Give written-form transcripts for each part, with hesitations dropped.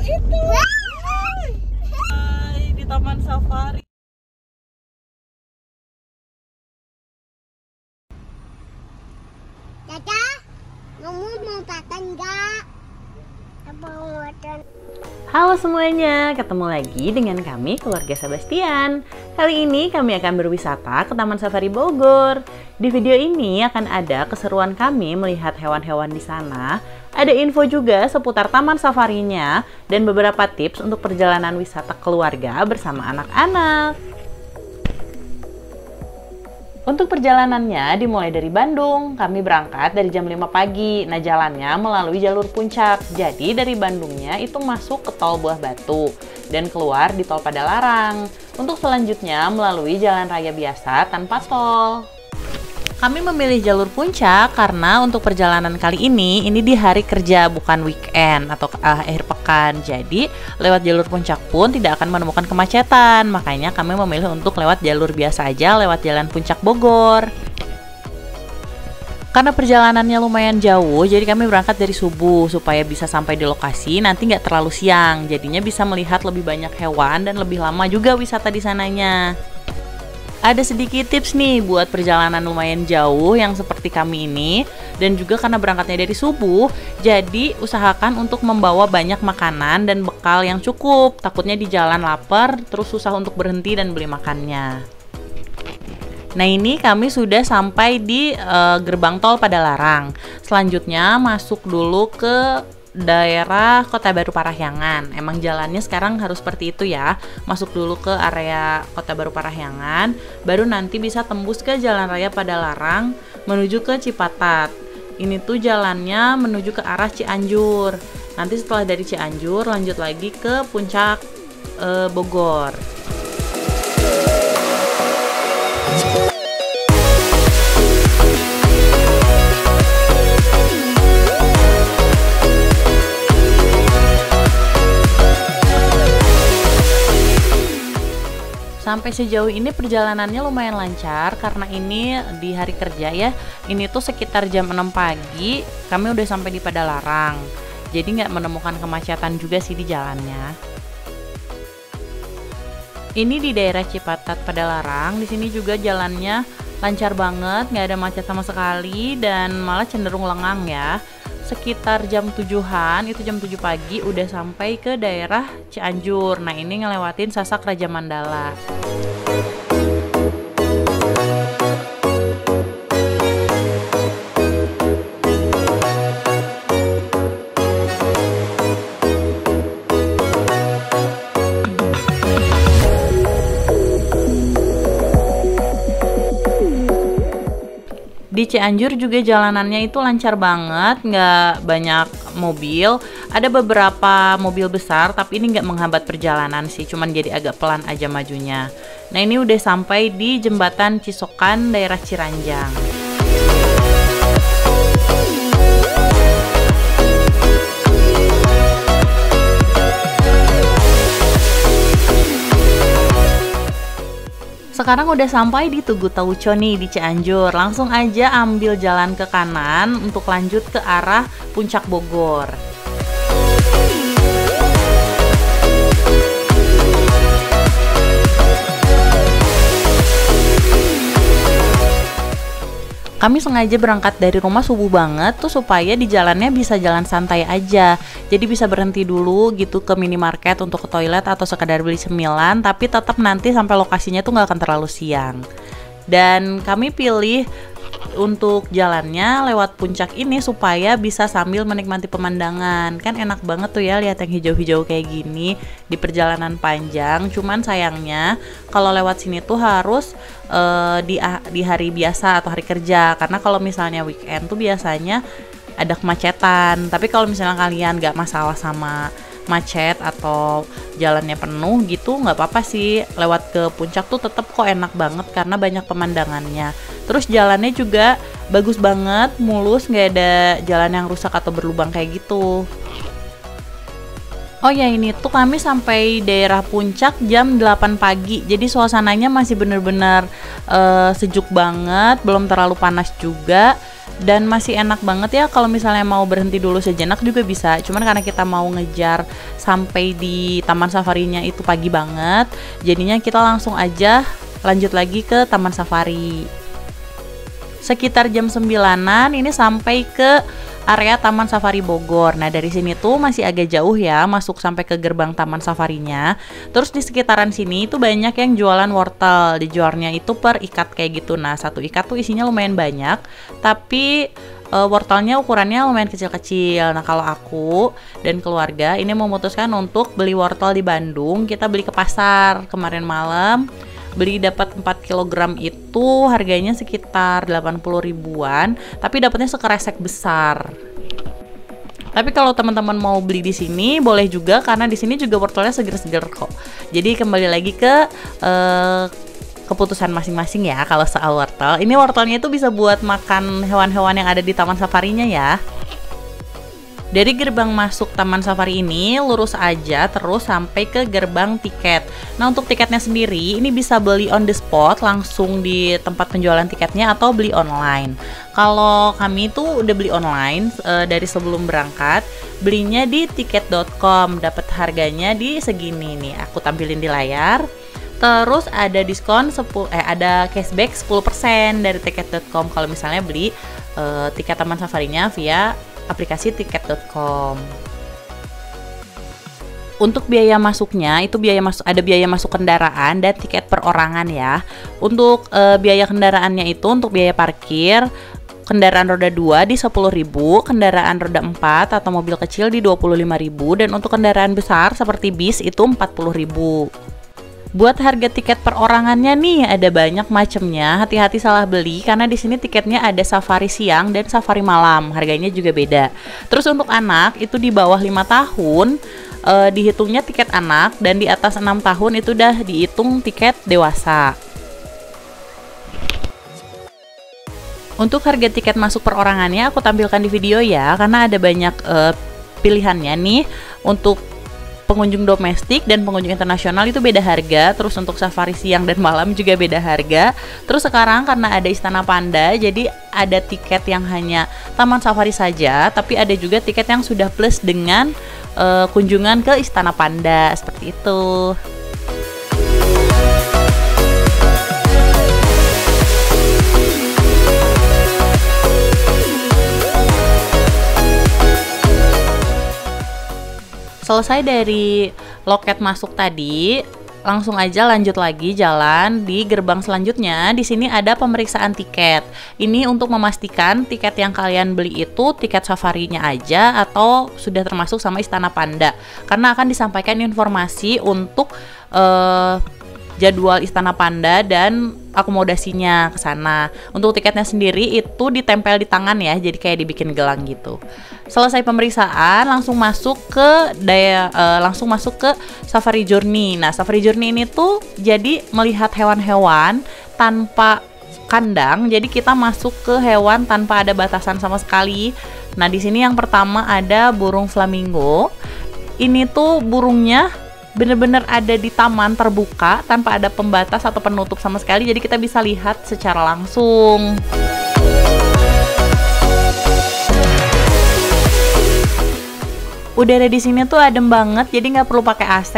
itu. Hai, di Taman Safari. Dada, kamu mau makan nggak? Mau makan. Halo semuanya, ketemu lagi dengan kami keluarga Sebastian. Kali ini kami akan berwisata ke Taman Safari Bogor. Di video ini akan ada keseruan kami melihat hewan-hewan di sana. Ada info juga seputar taman safarinya dan beberapa tips untuk perjalanan wisata keluarga bersama anak-anak. Untuk perjalanannya dimulai dari Bandung, kami berangkat dari jam 5 pagi. Nah, jalannya melalui jalur puncak. Jadi dari Bandungnya itu masuk ke tol Buah Batu dan keluar di tol Padalarang. Untuk selanjutnya melalui jalan raya biasa tanpa tol. Kami memilih jalur puncak karena untuk perjalanan kali ini di hari kerja bukan weekend atau akhir pekan. Jadi lewat jalur puncak pun tidak akan menemukan kemacetan. Makanya kami memilih untuk lewat jalur biasa aja, lewat jalan puncak Bogor. Karena perjalanannya lumayan jauh, jadi kami berangkat dari subuh supaya bisa sampai di lokasi nanti nggak terlalu siang. Jadinya bisa melihat lebih banyak hewan dan lebih lama juga wisata di sananya. Ada sedikit tips nih buat perjalanan lumayan jauh yang seperti kami ini. Dan juga karena berangkatnya dari subuh, jadi usahakan untuk membawa banyak makanan dan bekal yang cukup. Takutnya di jalan lapar, terus susah untuk berhenti dan beli makannya. Nah, ini kami sudah sampai di gerbang tol Padalarang. Selanjutnya masuk dulu ke daerah Kota Baru Parahyangan. Emang jalannya sekarang harus seperti itu ya. Masuk dulu ke area Kota Baru Parahyangan, baru nanti bisa tembus ke Jalan Raya Padalarang menuju ke Cipatat. Ini tuh jalannya menuju ke arah Cianjur. Nanti setelah dari Cianjur lanjut lagi ke puncak Bogor. Sampai sejauh ini perjalanannya lumayan lancar karena ini di hari kerja ya. Ini tuh sekitar jam 6 pagi kami udah sampai di Padalarang. Jadi nggak menemukan kemacetan juga sih di jalannya. Ini di daerah Cipatat Padalarang. Di sini juga jalannya lancar banget, nggak ada macet sama sekali dan malah cenderung lengang ya. Sekitar jam 7-an, itu jam 7 pagi udah sampai ke daerah Cianjur. Nah, ini ngelewatin Sasak Raja Mandala. Di Cianjur juga jalanannya itu lancar banget, nggak banyak mobil. Ada beberapa mobil besar, tapi ini nggak menghambat perjalanan sih, cuman jadi agak pelan aja majunya. Nah, ini udah sampai di Jembatan Cisokan, daerah Ciranjang. Sekarang udah sampai di Tugu Tauco nih di Cianjur. Langsung aja ambil jalan ke kanan untuk lanjut ke arah puncak Bogor. Kami sengaja berangkat dari rumah subuh banget tuh supaya di jalannya bisa jalan santai aja. Jadi bisa berhenti dulu gitu ke minimarket untuk ke toilet atau sekadar beli cemilan, tapi tetap nanti sampai lokasinya tuh nggak akan terlalu siang. Dan kami pilih untuk jalannya lewat puncak ini supaya bisa sambil menikmati pemandangan. Kan enak banget tuh ya lihat yang hijau-hijau kayak gini di perjalanan panjang. Cuman sayangnya kalau lewat sini tuh harus di hari biasa atau hari kerja. Karena kalau misalnya weekend tuh biasanya ada kemacetan. Tapi kalau misalnya kalian gak masalah sama macet atau jalannya penuh gitu, nggak apa-apa sih, lewat ke puncak tuh tetap kok enak banget karena banyak pemandangannya. Terus jalannya juga bagus banget, mulus, nggak ada jalan yang rusak atau berlubang kayak gitu. Oh ya, ini tuh kami sampai daerah puncak jam 8 pagi, jadi suasananya masih bener-bener sejuk banget, belum terlalu panas juga. Dan masih enak banget ya kalau misalnya mau berhenti dulu sejenak juga bisa. Cuman karena kita mau ngejar sampai di taman safarinya itu pagi banget, jadinya kita langsung aja lanjut lagi ke taman safari. Sekitar jam 9-an ini sampai ke area Taman Safari Bogor. Nah, dari sini tuh masih agak jauh ya masuk sampai ke gerbang Taman Safarinya. Terus di sekitaran sini itu banyak yang jualan wortel. Dijualnya itu per ikat kayak gitu. Nah, satu ikat tuh isinya lumayan banyak, tapi wortelnya ukurannya lumayan kecil-kecil. Nah, kalau aku dan keluarga ini memutuskan untuk beli wortel di Bandung. Kita beli ke pasar kemarin malam. Beli dapat 4 kg itu harganya sekitar 80 ribuan, tapi dapatnya sekresek besar. Tapi kalau teman-teman mau beli di sini boleh juga, karena di sini juga wortelnya seger-seger kok. Jadi kembali lagi ke keputusan masing-masing ya kalau soal wortel. Ini wortelnya itu bisa buat makan hewan-hewan yang ada di taman safarinya ya. Dari gerbang masuk Taman Safari ini lurus aja terus sampai ke gerbang tiket. Nah, untuk tiketnya sendiri ini bisa beli on the spot langsung di tempat penjualan tiketnya atau beli online. Kalau kami tuh udah beli online dari sebelum berangkat, belinya di tiket.com, dapat harganya di segini nih. Aku tampilin di layar. Terus ada diskon ada cashback 10% dari tiket.com kalau misalnya beli tiket Taman Safarinya via aplikasi tiket.com. Untuk biaya masuknya itu ada biaya masuk kendaraan dan tiket perorangan ya. Untuk biaya kendaraannya itu untuk biaya parkir kendaraan roda 2 di 10.000, kendaraan roda 4 atau mobil kecil di 25.000, dan untuk kendaraan besar seperti bis itu 40.000. Buat harga tiket perorangannya nih ada banyak macamnya. Hati-hati salah beli karena di sini tiketnya ada safari siang dan safari malam. Harganya juga beda. Terus untuk anak itu di bawah 5 tahun dihitungnya tiket anak, dan di atas 6 tahun itu udah dihitung tiket dewasa. Untuk harga tiket masuk perorangannya aku tampilkan di video ya, karena ada banyak pilihannya nih. Untuk pengunjung domestik dan pengunjung internasional itu beda harga. Terus untuk safari siang dan malam juga beda harga. Terus sekarang karena ada Istana Panda, jadi ada tiket yang hanya Taman Safari saja, tapi ada juga tiket yang sudah plus dengan kunjungan ke Istana Panda, seperti itu. Selesai dari loket masuk tadi, langsung aja lanjut lagi jalan di gerbang selanjutnya. Di sini ada pemeriksaan tiket. Ini untuk memastikan tiket yang kalian beli itu tiket safarinya aja atau sudah termasuk sama Istana Panda. Karena akan disampaikan informasi untuk jadwal Istana Panda dan akomodasinya ke sana. Untuk tiketnya sendiri itu ditempel di tangan ya, jadi kayak dibikin gelang gitu. Selesai pemeriksaan langsung masuk ke Safari Journey. Nah, Safari Journey ini tuh jadi melihat hewan-hewan tanpa kandang. Jadi kita masuk ke hewan tanpa ada batasan sama sekali. Nah, di sini yang pertama ada burung flamingo. Ini tuh burungnya bener-bener ada di taman terbuka tanpa ada pembatas atau penutup sama sekali, jadi kita bisa lihat secara langsung. Udara di sini tuh adem banget, jadi nggak perlu pakai AC.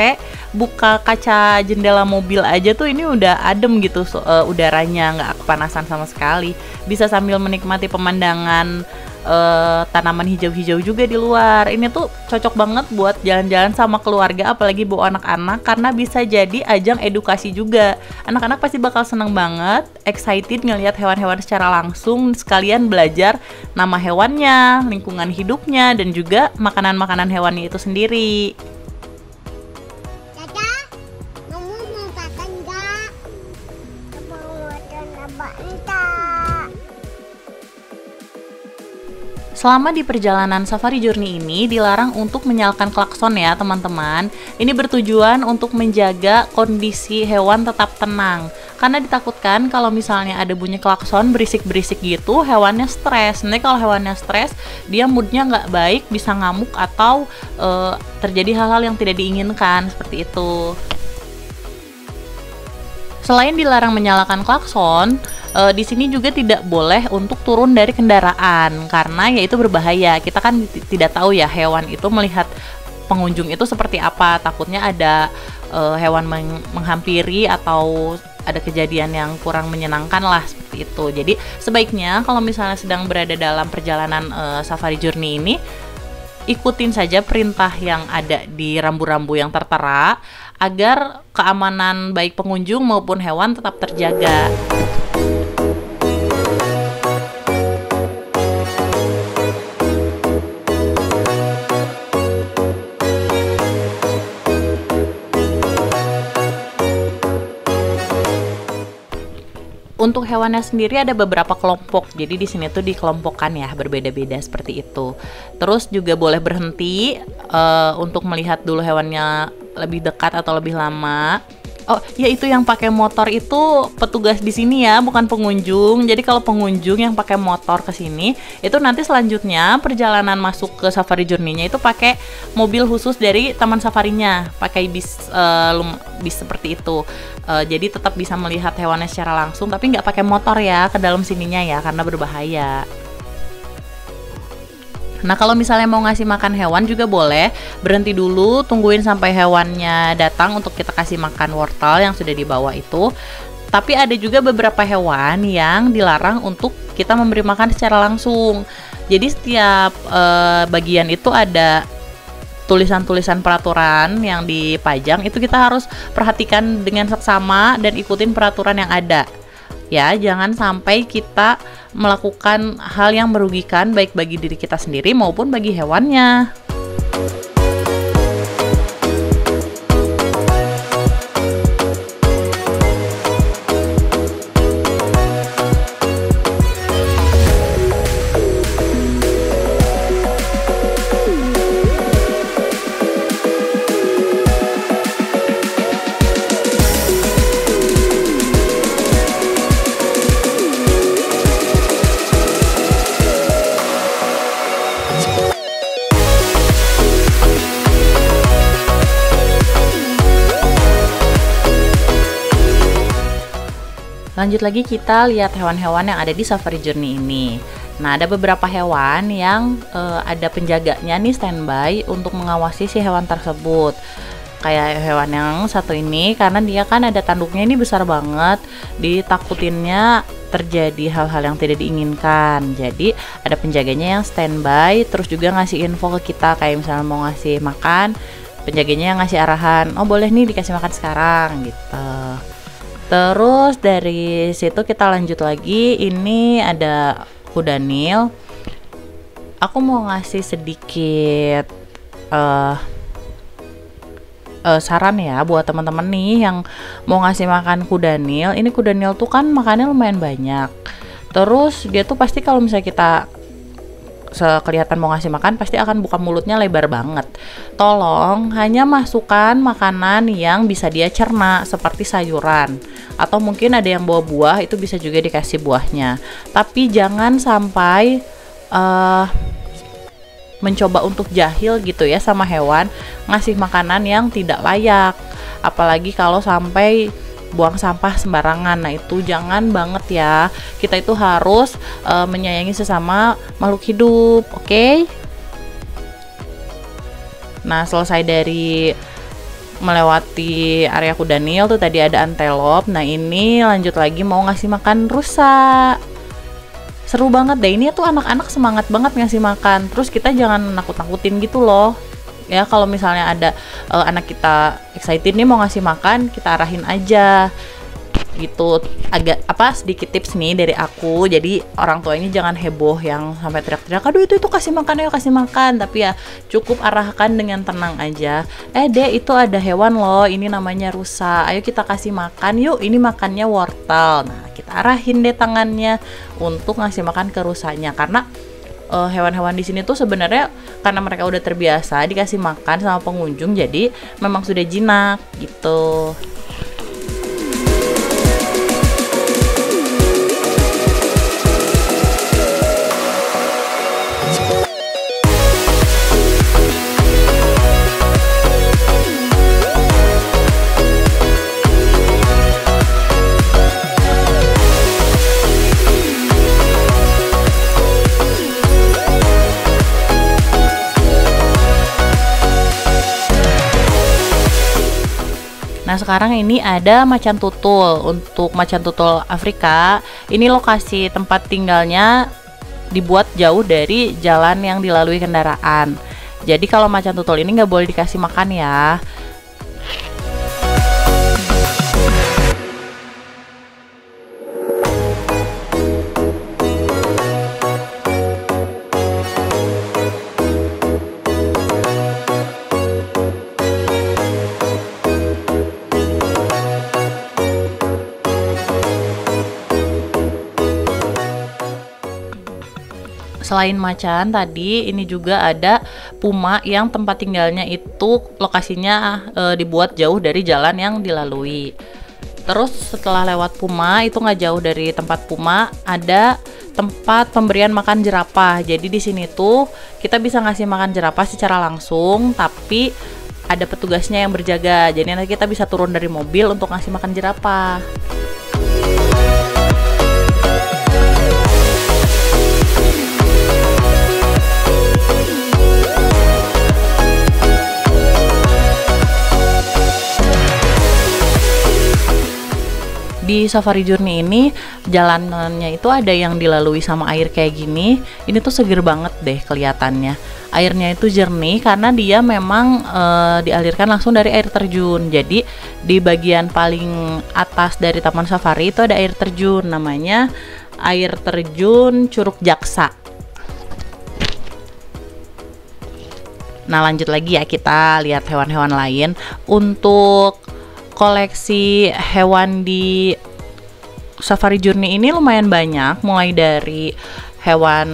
Buka kaca jendela mobil aja tuh ini udah adem gitu, udaranya nggak kepanasan sama sekali. Bisa sambil menikmati pemandangan tanaman hijau-hijau juga di luar. Ini tuh cocok banget buat jalan-jalan sama keluarga, apalagi bawa anak-anak, karena bisa jadi ajang edukasi juga. Anak-anak pasti bakal seneng banget, excited ngelihat hewan-hewan secara langsung, sekalian belajar nama hewannya, lingkungan hidupnya, dan juga makanan-makanan hewannya itu sendiri. Dada, kamu mau makan nggak? Mau makan apa entar? Selama di perjalanan Safari Journey ini dilarang untuk menyalakan klakson ya teman-teman. Ini bertujuan untuk menjaga kondisi hewan tetap tenang. Karena ditakutkan kalau misalnya ada bunyi klakson berisik-berisik gitu, hewannya stres. Nanti kalau hewannya stres, dia moodnya nggak baik, bisa ngamuk atau terjadi hal-hal yang tidak diinginkan, seperti itu. Selain dilarang menyalakan klakson, di sini juga tidak boleh untuk turun dari kendaraan karena ya itu berbahaya. Kita kan tidak tahu ya hewan itu melihat pengunjung itu seperti apa. Takutnya ada hewan menghampiri atau ada kejadian yang kurang menyenangkan lah seperti itu. Jadi sebaiknya kalau misalnya sedang berada dalam perjalanan safari journey ini, ikutin saja perintah yang ada di rambu-rambu yang tertera agar keamanan baik pengunjung maupun hewan tetap terjaga. Untuk hewannya sendiri ada beberapa kelompok, jadi di sini tuh dikelompokkan ya, berbeda-beda seperti itu. Terus juga boleh berhenti untuk melihat dulu hewannya lebih dekat atau lebih lama. Oh, ya itu yang pakai motor itu petugas di sini ya, bukan pengunjung. Jadi kalau pengunjung yang pakai motor ke sini, itu nanti selanjutnya perjalanan masuk ke safari journey-nya itu pakai mobil khusus dari taman safarinya, pakai bis seperti itu. Jadi tetap bisa melihat hewannya secara langsung, tapi nggak pakai motor ya ke dalam sininya ya, karena berbahaya. Nah kalau misalnya mau ngasih makan hewan juga boleh berhenti dulu, tungguin sampai hewannya datang untuk kita kasih makan wortel yang sudah dibawa itu. Tapi ada juga beberapa hewan yang dilarang untuk kita memberi makan secara langsung. Jadi setiap bagian itu ada tulisan-tulisan peraturan yang dipajang, itu kita harus perhatikan dengan seksama dan ikutin peraturan yang ada. Ya, jangan sampai kita melakukan hal yang merugikan baik bagi diri kita sendiri maupun bagi hewannya. Lanjut lagi kita lihat hewan-hewan yang ada di safari journey ini. Nah ada beberapa hewan yang ada penjaganya nih standby untuk mengawasi si hewan tersebut. Kayak hewan yang satu ini, karena dia kan ada tanduknya ini besar banget, ditakutinnya terjadi hal-hal yang tidak diinginkan. Jadi ada penjaganya yang standby, terus juga ngasih info ke kita kayak misalnya mau ngasih makan, penjaganya yang ngasih arahan, oh boleh nih dikasih makan sekarang gitu. Terus dari situ kita lanjut lagi, ini ada kuda Nil. Aku mau ngasih sedikit saran ya buat teman-teman nih yang mau ngasih makan kuda Nil. Ini kuda Nil tuh kan makannya lumayan banyak. Terus dia tuh pasti kalau misalnya kita kelihatan mau ngasih makan pasti akan buka mulutnya lebar banget. Tolong hanya masukkan makanan yang bisa dia cerna seperti sayuran, atau mungkin ada yang bawa buah, itu bisa juga dikasih buahnya. Tapi jangan sampai mencoba untuk jahil gitu ya sama hewan, ngasih makanan yang tidak layak. Apalagi kalau sampai buang sampah sembarangan. Nah itu jangan banget ya. Kita itu harus menyayangi sesama makhluk hidup, oke? Nah selesai dari melewati area kuda Nil tuh tadi ada antelop. Nah ini lanjut lagi mau ngasih makan rusa. Seru banget deh, ini tuh anak-anak semangat banget ngasih makan. Terus kita jangan nakut-nakutin gitu loh. Ya kalau misalnya ada anak kita excited nih mau ngasih makan, kita arahin aja gitu. Agak sedikit tips nih dari aku, jadi orang tuanya jangan heboh yang sampai teriak-teriak, aduh itu kasih makan, ayo kasih makan. Tapi ya cukup arahkan dengan tenang aja. Dek itu ada hewan loh, ini namanya rusa, ayo kita kasih makan yuk, ini makannya wortel. Nah kita arahin deh tangannya untuk ngasih makan ke rusanya, karena hewan-hewan di sini tuh sebenarnya karena mereka udah terbiasa dikasih makan sama pengunjung, jadi memang sudah jinak gitu. Nah, sekarang ini ada macan tutul. Untuk macan tutul Afrika, ini lokasi tempat tinggalnya dibuat jauh dari jalan yang dilalui kendaraan. Jadi kalau macan tutul ini nggak boleh dikasih makan ya. Selain macan tadi, ini juga ada puma yang tempat tinggalnya itu lokasinya dibuat jauh dari jalan yang dilalui. Terus setelah lewat puma, itu nggak jauh dari tempat puma ada tempat pemberian makan jerapah. Jadi di sini tuh kita bisa ngasih makan jerapah secara langsung, tapi ada petugasnya yang berjaga. Jadi nanti kita bisa turun dari mobil untuk ngasih makan jerapah. Di Safari Journey ini jalanannya itu ada yang dilalui sama air kayak gini. Ini tuh seger banget deh kelihatannya. Airnya itu jernih karena dia memang dialirkan langsung dari air terjun. Jadi di bagian paling atas dari Taman Safari itu ada air terjun, namanya air terjun Curug Jaksa. Nah, lanjut lagi ya, kita lihat hewan-hewan lain. Untuk koleksi hewan di Safari Journey ini lumayan banyak, mulai dari hewan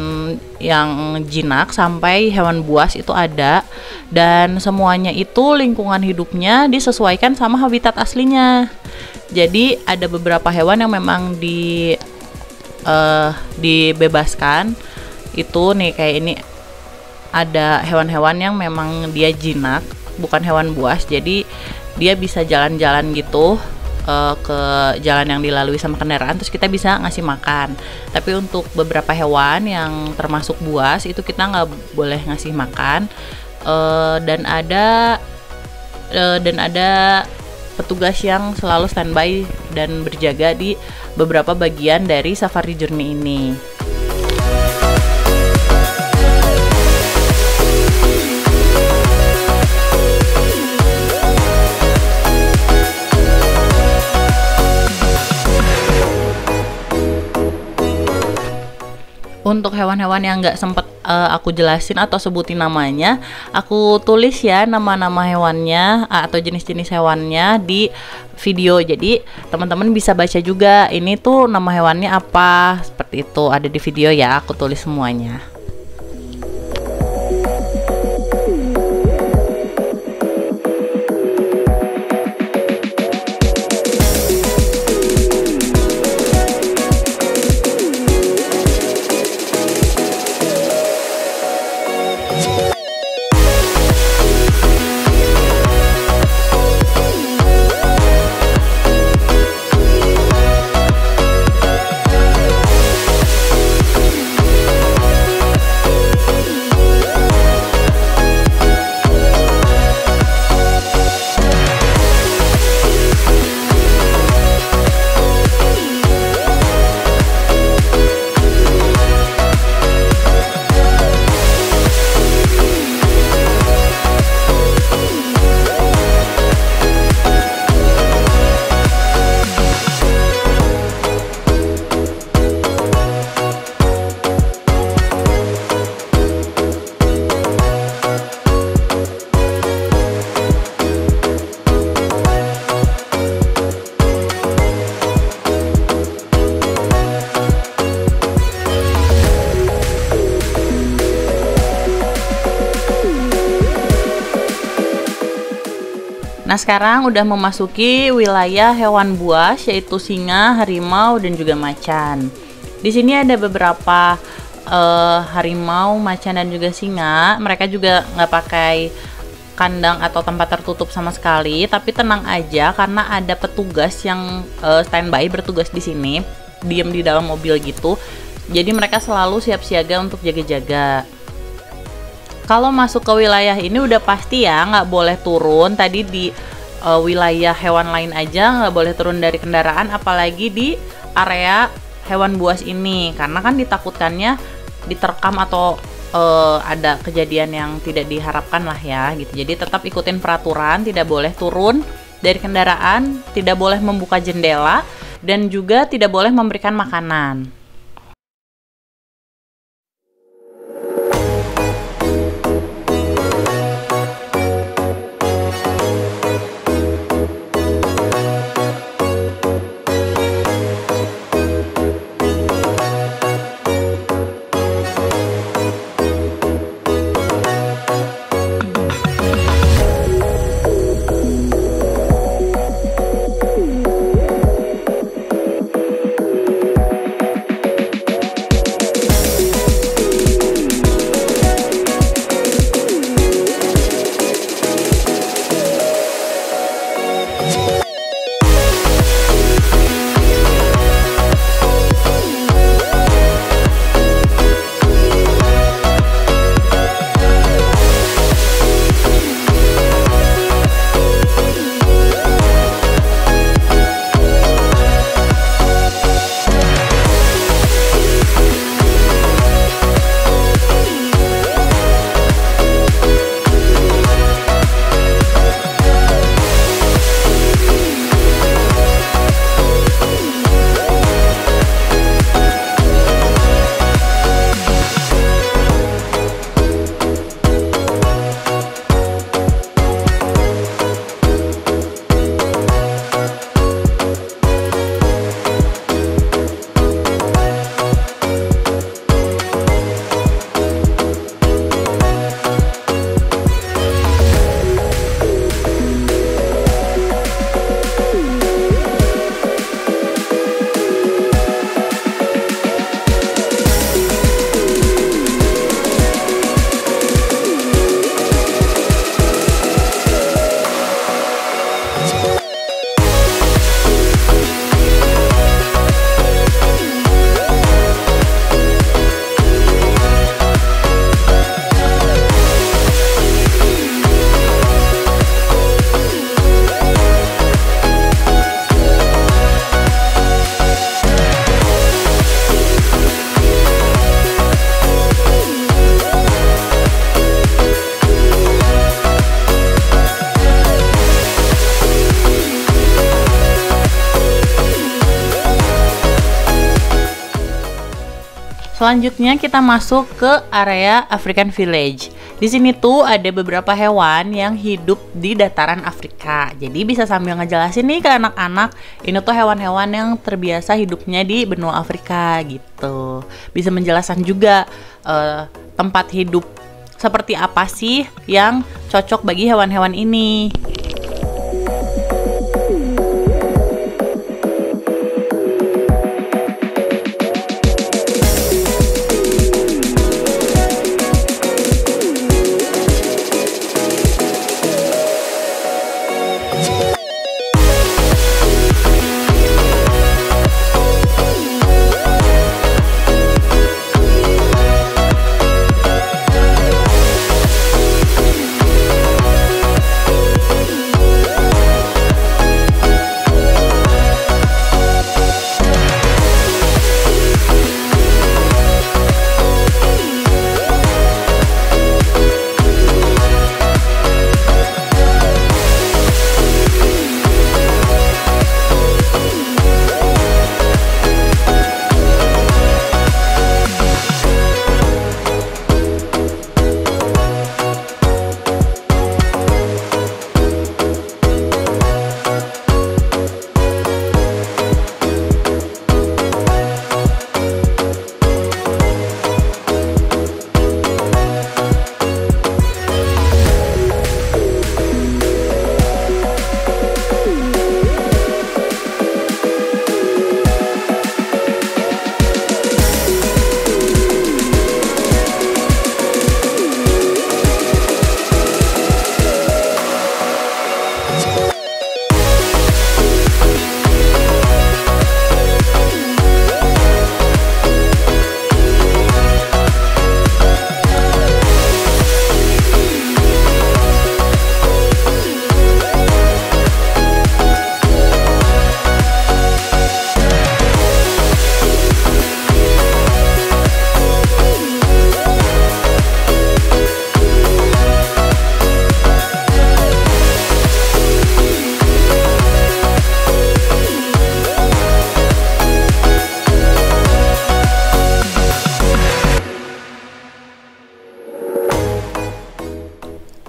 yang jinak sampai hewan buas itu ada, dan semuanya itu lingkungan hidupnya disesuaikan sama habitat aslinya. Jadi ada beberapa hewan yang memang dibebaskan. Itu nih, kayak ini ada hewan-hewan yang memang dia jinak, bukan hewan buas, jadi dia bisa jalan-jalan gitu ke jalan yang dilalui sama kendaraan, terus kita bisa ngasih makan. Tapi untuk beberapa hewan yang termasuk buas itu kita nggak boleh ngasih makan. Dan ada petugas yang selalu standby dan berjaga di beberapa bagian dari Safari Journey ini. Untuk hewan-hewan yang nggak sempet aku jelasin atau sebutin namanya, aku tulis ya nama-nama hewannya atau jenis-jenis hewannya di video. Jadi teman-teman bisa baca juga ini tuh nama hewannya apa, seperti itu ada di video ya, aku tulis semuanya. Nah, sekarang udah memasuki wilayah hewan buas, yaitu singa, harimau, dan juga macan. Di sini ada beberapa harimau, macan, dan juga singa. Mereka juga nggak pakai kandang atau tempat tertutup sama sekali, tapi tenang aja karena ada petugas yang standby bertugas di sini, diem di dalam mobil gitu. Jadi mereka selalu siap siaga untuk jaga-jaga. Kalau masuk ke wilayah ini udah pasti ya nggak boleh turun. Tadi di wilayah hewan lain aja nggak boleh turun dari kendaraan, apalagi di area hewan buas ini, karena kan ditakutkannya diterkam atau ada kejadian yang tidak diharapkan lah ya gitu. Jadi tetap ikutin peraturan, tidak boleh turun dari kendaraan, tidak boleh membuka jendela, dan juga tidak boleh memberikan makanan. Selanjutnya kita masuk ke area African Village. Di sini tuh ada beberapa hewan yang hidup di dataran Afrika. Jadi bisa sambil ngejelasin nih ke anak-anak, ini tuh hewan-hewan yang terbiasa hidupnya di benua Afrika gitu. Bisa menjelaskan juga tempat hidup seperti apa sih yang cocok bagi hewan-hewan ini.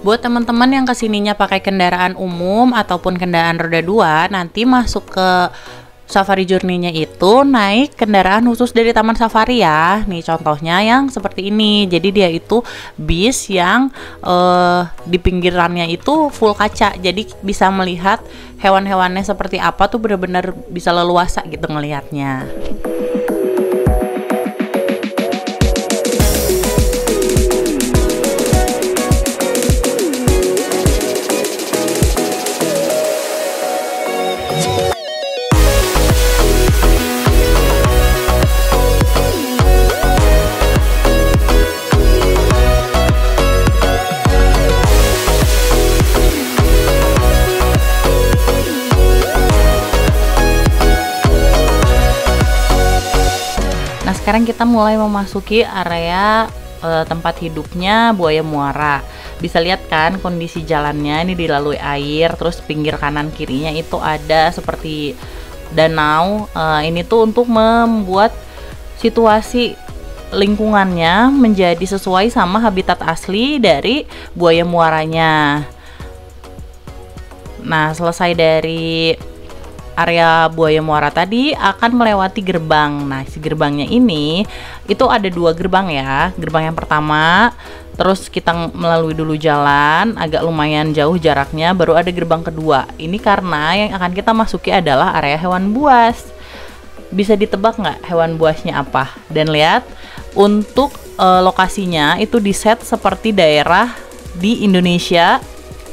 Buat teman-teman yang kesininya pakai kendaraan umum ataupun kendaraan roda 2, nanti masuk ke Safari Journey-nya itu naik kendaraan khusus dari Taman Safari ya. Nih contohnya yang seperti ini. Jadi dia itu bis yang di pinggirannya itu full kaca. Jadi bisa melihat hewan-hewannya seperti apa tuh, bener-bener bisa leluasa gitu ngelihatnya. Sekarang kita mulai memasuki area tempat hidupnya buaya muara. Bisa lihat kan kondisi jalannya, ini dilalui air, terus pinggir kanan kirinya itu ada seperti danau. Ini tuh untuk membuat situasi lingkungannya menjadi sesuai sama habitat asli dari buaya muaranya. Nah, selesai dari area buaya muara tadi akan melewati gerbang. Nah, si gerbangnya ini itu ada 2 gerbang ya. Gerbang yang pertama, terus kita melalui dulu jalan agak lumayan jauh jaraknya, baru ada gerbang kedua. Ini karena yang akan kita masuki adalah area hewan buas. Bisa ditebak nggak hewan buasnya apa? Dan lihat untuk lokasinya itu diset seperti daerah di Indonesia.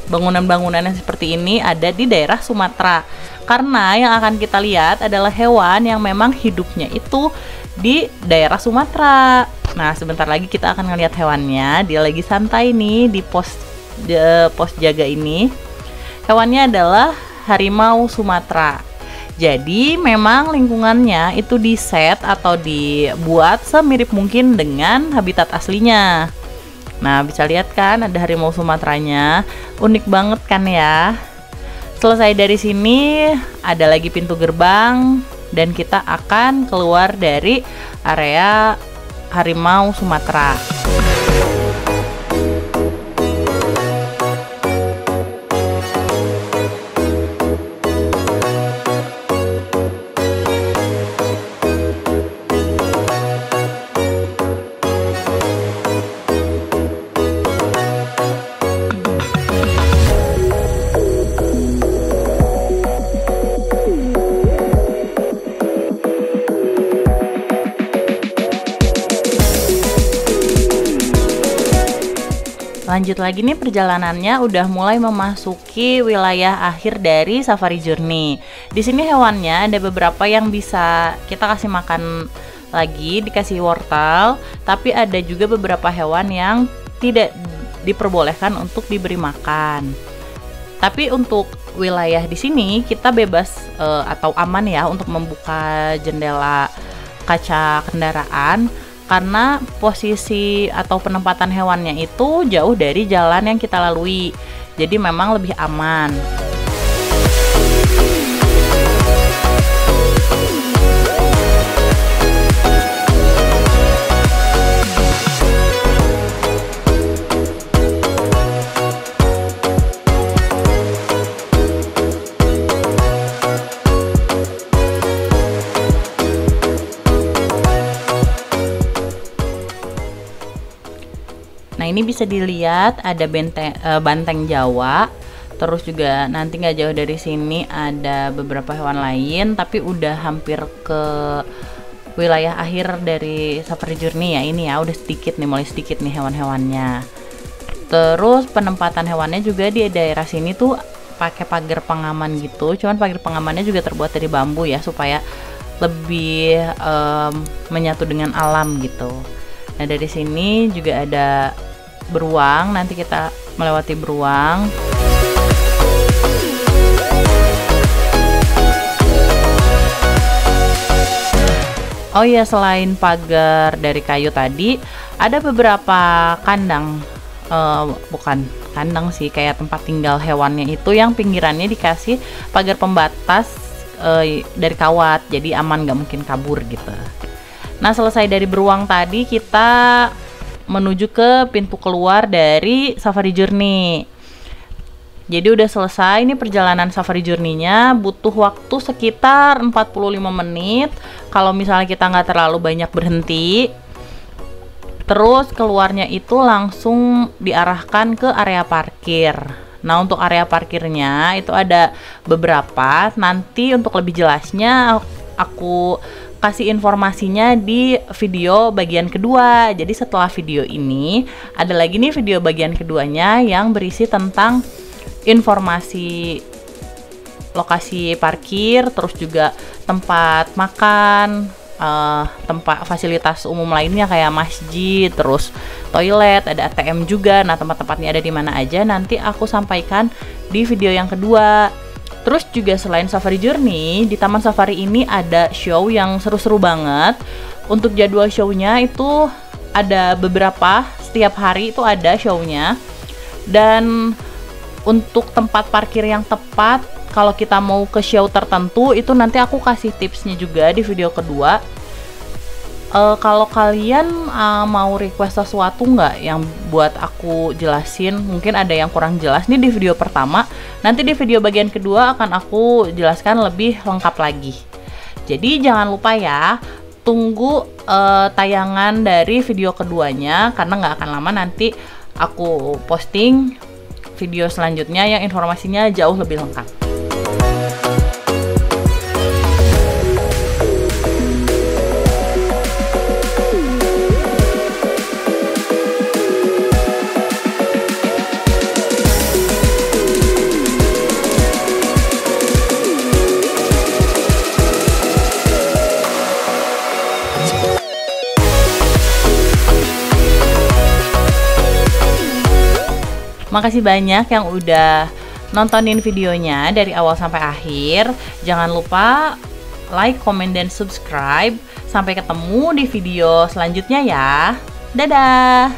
Bangunan-bangunan yang seperti ini ada di daerah Sumatera. Karena yang akan kita lihat adalah hewan yang memang hidupnya itu di daerah Sumatera. Nah, sebentar lagi kita akan ngelihat hewannya. Dia lagi santai nih di pos jaga ini. Hewannya adalah harimau Sumatera. Jadi memang lingkungannya itu diset atau dibuat semirip mungkin dengan habitat aslinya. Nah, bisa lihat kan ada harimau Sumateranya. Unik banget kan ya. Selesai dari sini ada lagi pintu gerbang dan kita akan keluar dari area harimau Sumatera. Lanjut lagi nih perjalanannya, udah mulai memasuki wilayah akhir dari Safari Journey. Di sini hewannya ada beberapa yang bisa kita kasih makan lagi, dikasih wortel, tapi ada juga beberapa hewan yang tidak diperbolehkan untuk diberi makan. Tapi untuk wilayah di sini kita bebas atau aman ya untuk membuka jendela kaca kendaraan, karena posisi atau penempatan hewannya itu jauh dari jalan yang kita lalui, jadi memang lebih aman. Nah, ini bisa dilihat ada banteng Jawa, terus juga nanti nggak jauh dari sini ada beberapa hewan lain, tapi udah hampir ke wilayah akhir dari Safari Journey ya. Ini ya udah sedikit nih, mulai sedikit nih hewan-hewannya. Terus penempatan hewannya juga di daerah sini tuh pakai pagar pengaman gitu, cuman pagar pengamannya juga terbuat dari bambu ya, supaya lebih menyatu dengan alam gitu. Nah, dari sini juga ada beruang, nanti kita melewati beruang. Oh iya, selain pagar dari kayu tadi, ada beberapa kandang, bukan kandang sih, kayak tempat tinggal hewannya itu yang pinggirannya dikasih pagar pembatas dari kawat, jadi aman, nggak mungkin kabur gitu. Nah, selesai dari beruang tadi kita menuju ke pintu keluar dari Safari Journey. Jadi udah selesai nih perjalanan Safari Journey-nya, butuh waktu sekitar 45 menit kalau misalnya kita nggak terlalu banyak berhenti. Terus keluarnya itu langsung diarahkan ke area parkir. Nah, untuk area parkirnya itu ada beberapa. Nanti untuk lebih jelasnya aku kasih informasinya di video bagian kedua. Jadi setelah video ini ada lagi nih video bagian keduanya yang berisi tentang informasi lokasi parkir, terus juga tempat makan, tempat fasilitas umum lainnya kayak masjid, terus toilet, ada ATM juga. Nah, tempat-tempatnya ada di mana aja nanti aku sampaikan di video yang kedua. Terus juga selain Safari Journey, di Taman Safari ini ada show yang seru-seru banget. Untuk jadwal show-nya itu ada beberapa, setiap hari itu ada show-nya. Dan untuk tempat parkir yang tepat kalau kita mau ke show tertentu itu nanti aku kasih tipsnya juga di video kedua. Kalau kalian mau request sesuatu nggak yang buat aku jelasin, mungkin ada yang kurang jelas nih di video pertama, nanti di video bagian kedua akan aku jelaskan lebih lengkap lagi. Jadi jangan lupa ya, tunggu tayangan dari video keduanya karena nggak akan lama nanti aku posting video selanjutnya yang informasinya jauh lebih lengkap. Makasih banyak yang udah nontonin videonya dari awal sampai akhir. Jangan lupa like, comment, dan subscribe. Sampai ketemu di video selanjutnya ya. Dadah!